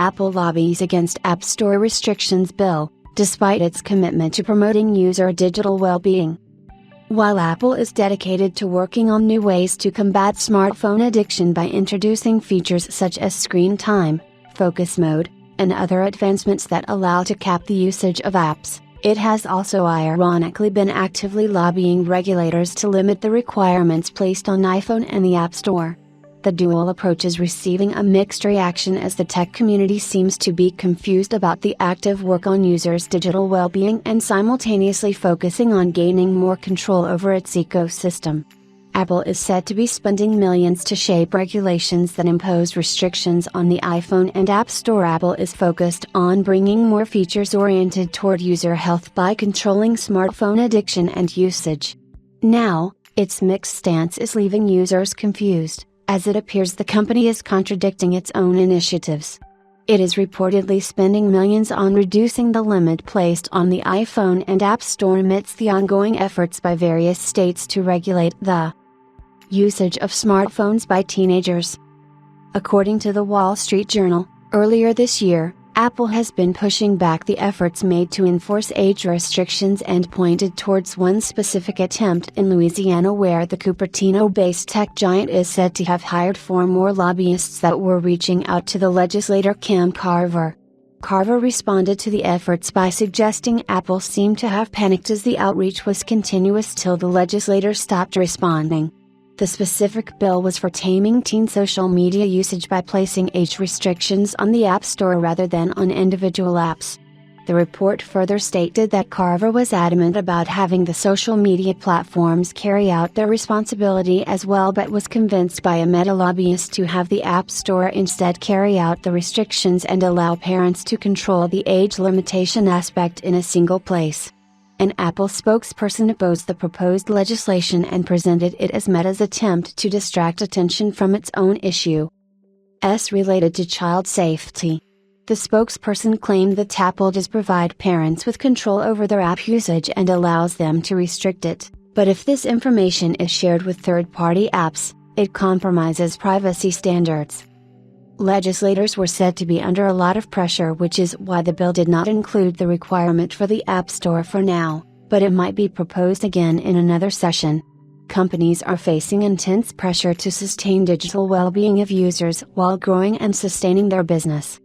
Apple lobbies against App Store restrictions bill, despite its commitment to promoting user digital well-being. While Apple is dedicated to working on new ways to combat smartphone addiction by introducing features such as screen time, focus mode, and other advancements that allow to cap the usage of apps, it has also ironically been actively lobbying regulators to limit the requirements placed on iPhone and the App Store. The dual approach is receiving a mixed reaction as the tech community seems to be confused about the active work on users' digital well-being and simultaneously focusing on gaining more control over its ecosystem. Apple is said to be spending millions to shape regulations that impose restrictions on the iPhone and App Store. Apple is focused on bringing more features oriented toward user health by controlling smartphone addiction and usage. Now, its mixed stance is leaving users confused, as it appears the company is contradicting its own initiatives. It is reportedly spending millions on reducing the limit placed on the iPhone and App Store amidst the ongoing efforts by various states to regulate the usage of smartphones by teenagers. According to the Wall Street Journal, earlier this year, Apple has been pushing back the efforts made to enforce age restrictions and pointed towards one specific attempt in Louisiana where the Cupertino-based tech giant is said to have hired 4 more lobbyists that were reaching out to the legislator Kim Carver. Carver responded to the efforts by suggesting Apple seemed to have panicked as the outreach was continuous till the legislator stopped responding. The specific bill was for taming teen social media usage by placing age restrictions on the App Store rather than on individual apps. The report further stated that Carver was adamant about having the social media platforms carry out their responsibility as well, but was convinced by a Meta lobbyist to have the App Store instead carry out the restrictions and allow parents to control the age limitation aspect in a single place. An Apple spokesperson opposed the proposed legislation and presented it as Meta's attempt to distract attention from its own issue related to child safety. The spokesperson claimed that Apple does provide parents with control over their app usage and allows them to restrict it, but if this information is shared with third-party apps, it compromises privacy standards. Legislators were said to be under a lot of pressure, which is why the bill did not include the requirement for the App Store for now, but it might be proposed again in another session. Companies are facing intense pressure to sustain digital well-being of users while growing and sustaining their business.